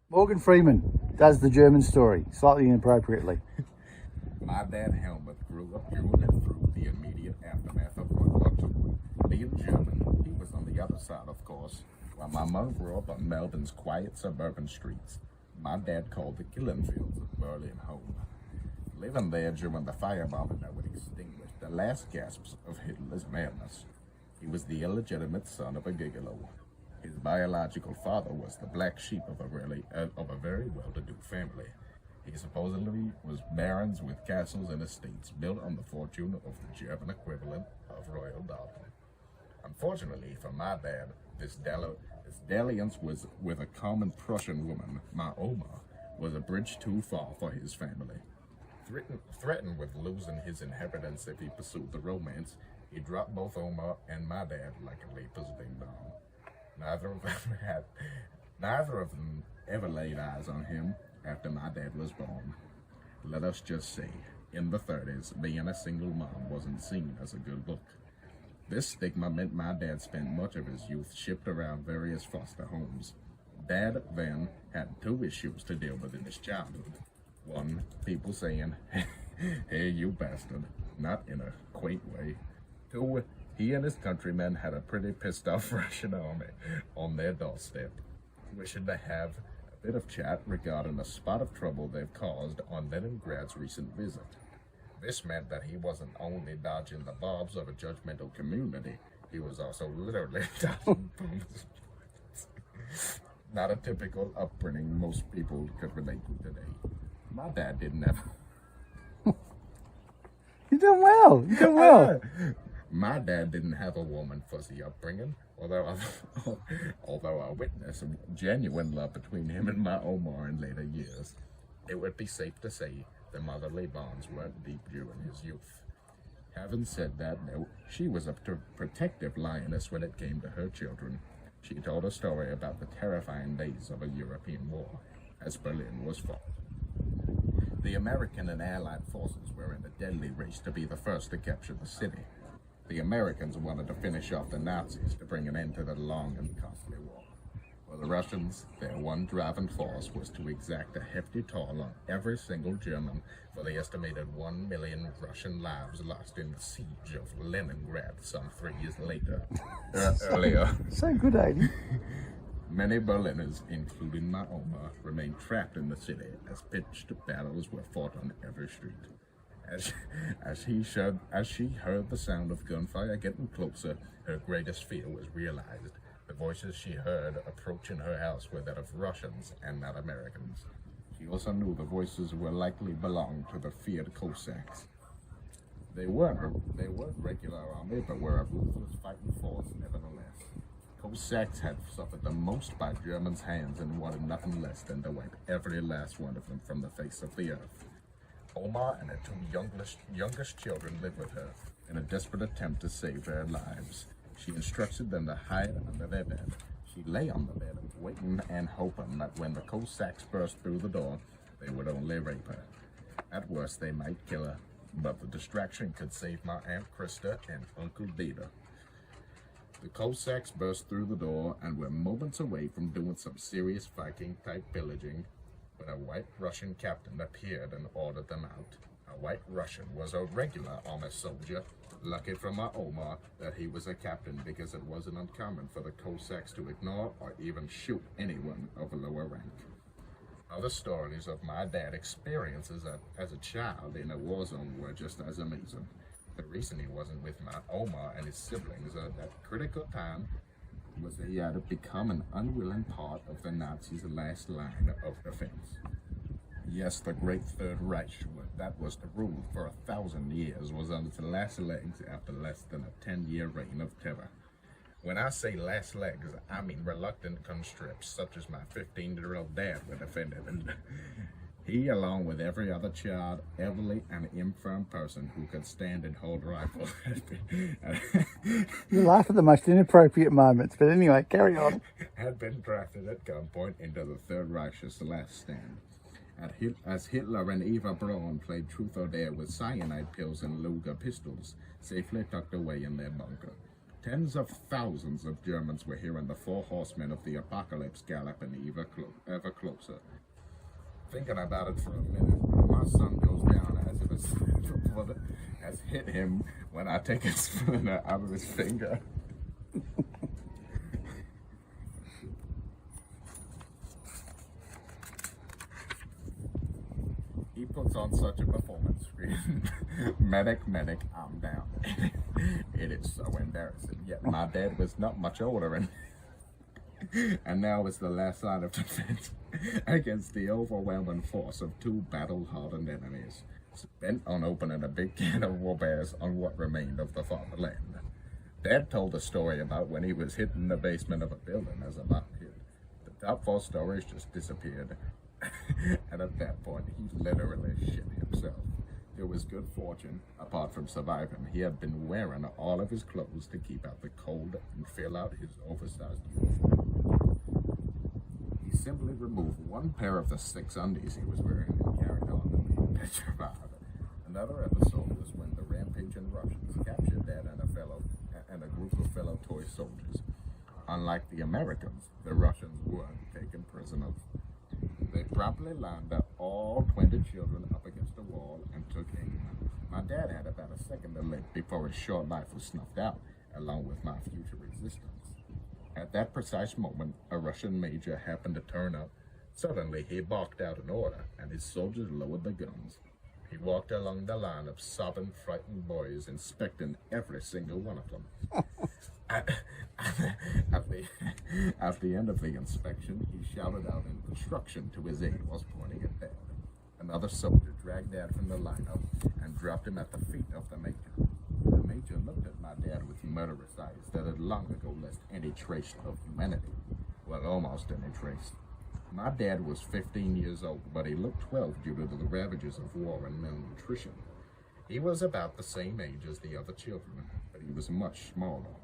Morgan Freeman does the German story, slightly inappropriately. My dad Helmut grew up during and through the immediate aftermath of World War II. Being German, he was on the other side, of course, while my mom grew up on Melbourne's quiet suburban streets. My dad called the killing fields of Berlin home. Living there during the firebombing that would extinguish the last gasps of Hitler's madness. He was the illegitimate son of a gigolo. His biological father was the black sheep of a very well-to-do family. He supposedly was barons with castles and estates built on the fortune of the German equivalent of royal Dalton. Unfortunately for my dad, this dalliance was with a common Prussian woman, my Oma, was a bridge too far for his family. Threatened with losing his inheritance if he pursued the romance, he dropped both Oma and my dad like a leaper's ding dong. Neither of them ever laid eyes on him after my dad was born. Let us just say, in the 30s, being a single mom wasn't seen as a good look. This stigma meant my dad spent much of his youth shipped around various foster homes. Dad then had two issues to deal with in his childhood. One, people saying, "Hey, you bastard," not in a quaint way. Two, he and his countrymen had a pretty pissed off Russian army on their doorstep, wishing to have a bit of chat regarding a spot of trouble they've caused on Leningrad's recent visit. This meant that he wasn't only dodging the barbs of a judgmental community, he was also literally dodging bombs. Not a typical upbringing most people could relate to today. My dad didn't have... You're doing well. You're doing well. My dad didn't have a warm and fuzzy upbringing, although I witnessed genuine love between him and my Omar in later years. It would be safe to say the motherly bonds weren't deep during his youth. Having said that, though, she was a protective lioness when it came to her children. She told a story about the terrifying days of a European war, as Berlin was fought. The American and Allied forces were in a deadly race to be the first to capture the city. The Americans wanted to finish off the Nazis to bring an end to the long and costly war. For the Russians, their one driving force was to exact a hefty toll on every single German for the estimated 1 million Russian lives lost in the siege of Leningrad some 3 years earlier. So good, Aiden. Many Berliners, including my Oma, remained trapped in the city as pitched battles were fought on every street. As she heard the sound of gunfire getting closer, her greatest fear was realized. The voices she heard approaching her house were that of Russians and not Americans. She also knew the voices were likely belonged to the feared Cossacks. They weren't regular army, but were a ruthless fighting force nevertheless. Cossacks had suffered the most by Germans' hands and wanted nothing less than to wipe every last one of them from the face of the earth. Omar and her two youngest children lived with her in a desperate attempt to save their lives. She instructed them to hide under their bed. She lay on the bed, waiting and hoping that when the Cossacks burst through the door, they would only rape her. At worst, they might kill her, but the distraction could save my Aunt Krista and Uncle Dita. The Cossacks burst through the door and were moments away from doing some serious Viking-type pillaging when a white Russian captain appeared and ordered them out. A white Russian was a regular army soldier, lucky for my Omar that he was a captain because it wasn't uncommon for the Cossacks to ignore or even shoot anyone of a lower rank. Other stories of my dad's experiences as a child in a war zone were just as amazing. The reason he wasn't with my Omar and his siblings at that critical time was that he had become an unwilling part of the Nazis' last line of defense. Yes, the Great Third Reich, that was to rule for 1,000 years, was on its last legs after less than a 10-year reign of terror. When I say last legs, I mean reluctant conscripts, such as my 15-year-old dad would defend it. And he, along with every other child, elderly, and infirm person who could stand and hold a rifle, You laugh at the most inappropriate moments, but anyway, carry on. Had been drafted at gunpoint into the Third Reich's last stand. As Hitler and Eva Braun played truth or dare with cyanide pills and Luger pistols, safely tucked away in their bunker. Tens of thousands of Germans were hearing the four horsemen of the apocalypse galloping ever closer. Thinking about it for a minute, my son goes down as if a bullet has hit him when I take a splinter out of his finger. He puts on such a performance, screaming, "Medic, medic, I'm down." It is so embarrassing. Yet my dad was not much older, and now is the last line of defense against the overwhelming force of two battle-hardened enemies, bent on opening a big can of warbears on what remained of the fatherland. Dad told a story about when he was hit in the basement of a building as a bomb hit. The top 4 stories just disappeared. And at that point, he literally shit himself. It was good fortune, apart from surviving. He had been wearing all of his clothes to keep out the cold and fill out his oversized uniform. He simply removed one pair of the 6 undies he was wearing and carried on to be petrified. Another episode was when the rampaging Russians captured Dad and a group of fellow toy soldiers. Unlike the Americans, the Russians weren't taken prisoners. They promptly lined up all 20 children up against a wall and took aim. My dad had about a second to live before his short life was snuffed out, along with my future existence. At that precise moment, a Russian major happened to turn up. Suddenly, he barked out an order, and his soldiers lowered their guns. He walked along the line of sobbing, frightened boys, inspecting every single one of them. At the end of the inspection, he shouted out instruction to his aide whilst pointing at Dad. Another soldier dragged Dad from the lineup and dropped him at the feet of the major. The major looked at my dad with murderous eyes that had long ago lost any trace of humanity. Well, almost any trace. My dad was 15 years old, but he looked 12 due to the ravages of war and malnutrition. He was about the same age as the other children, but he was much smaller.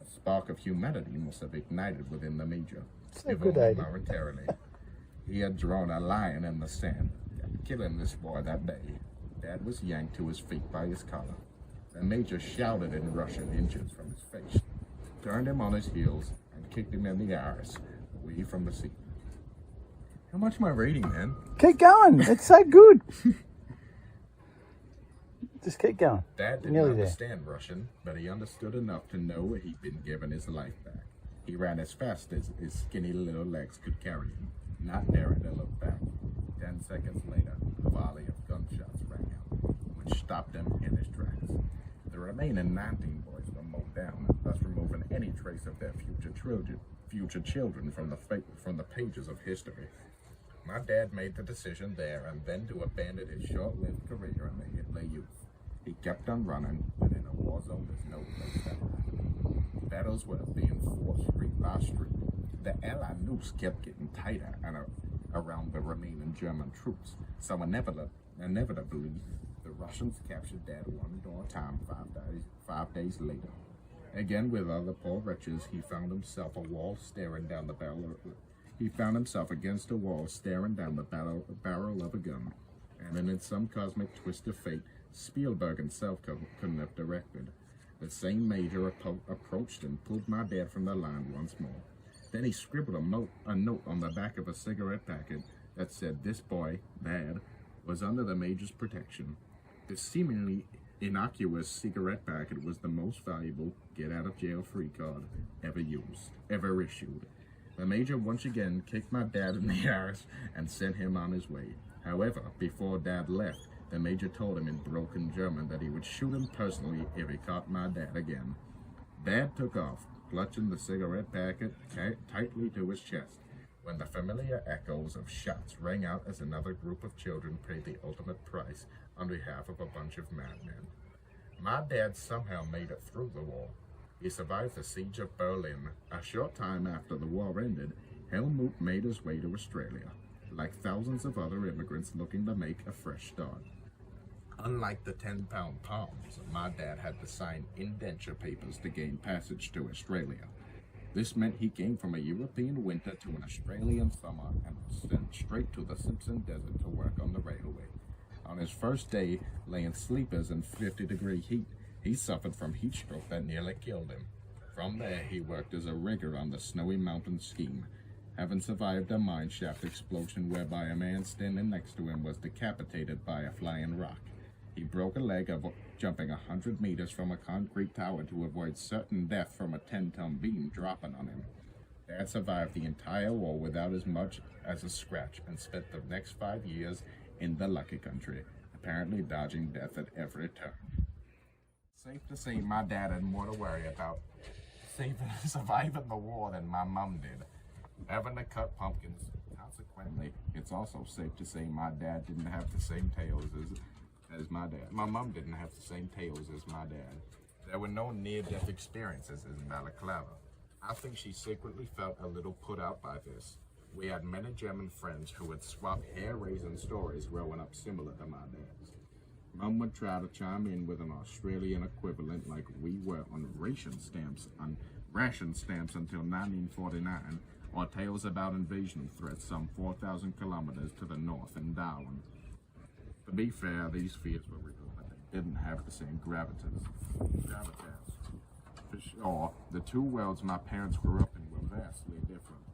A spark of humanity must have ignited within the major. Momentarily, he had drawn a line in the sand, killing this boy that day. Dad was yanked to his feet by his collar. The major shouted in Russian inches from his face, turned him on his heels, and kicked him in the iris, away from the seat. How much am I reading, man? Keep going. It's so good. Just keep going. Dad didn't understand Russian, but he understood enough to know he'd been given his life back. He ran as fast as his skinny little legs could carry him, not daring to look back. 10 seconds later, a volley of gunshots rang out, which stopped him in his tracks. The remaining 19 boys were mowed down, thus removing any trace of their future children from the pages of history. My dad made the decision there and then to abandon his short-lived career in the Hitler Youth. He kept on running, and in a war zone there's no place that happened. Battles were being fought street by street. The Allied noose kept getting tighter and around the remaining German troops, so inevitably the Russians captured Dad one more time 5 days later. Again, with other poor wretches, he found himself against a wall staring down the barrel of a gun. And in some cosmic twist of fate, Spielberg himself couldn't have directed. The same major approached and pulled my dad from the line once more. Then he scribbled a note on the back of a cigarette packet that said this boy, Dad, was under the major's protection. This seemingly innocuous cigarette packet was the most valuable get-out-of-jail-free card ever issued. The major once again kicked my dad in the arse and sent him on his way. However, before Dad left, the major told him in broken German that he would shoot him personally if he caught my dad again. Dad took off, clutching the cigarette packet tightly to his chest, when the familiar echoes of shots rang out as another group of children paid the ultimate price on behalf of a bunch of madmen. My dad somehow made it through the war. He survived the siege of Berlin. A short time after the war ended, Helmut made his way to Australia, like thousands of other immigrants looking to make a fresh start. Unlike the 10-pound palms, my dad had to sign indenture papers to gain passage to Australia. This meant he came from a European winter to an Australian summer and was sent straight to the Simpson Desert to work on the railway. On his first day, laying sleepers in 50-degree heat, he suffered from heat stroke that nearly killed him. From there, he worked as a rigger on the Snowy Mountain scheme, having survived a mine shaft explosion whereby a man standing next to him was decapitated by a flying rock. He broke a leg of jumping 100 meters from a concrete tower to avoid certain death from a 10-ton beam dropping on him. Dad survived the entire war without as much as a scratch and spent the next 5 years in the lucky country, apparently dodging death at every turn. Safe to say my dad had more to worry about surviving the war than my mom did. Having to cut pumpkins. Consequently, it's also safe to say my dad didn't have the same tales as my dad. My mom didn't have the same tales as my dad. There were no near-death experiences in Balaclava. I think she secretly felt a little put out by this. We had many German friends who would swap hair-raising stories growing up similar to my dad's. Mom would try to chime in with an Australian equivalent like we were on ration stamps until 1949, or tales about invasion threats some 4,000 kilometers to the north in Darwin. To be fair, these fears were real, but they didn't have the same gravitas. For sure, the two worlds my parents grew up in were vastly different.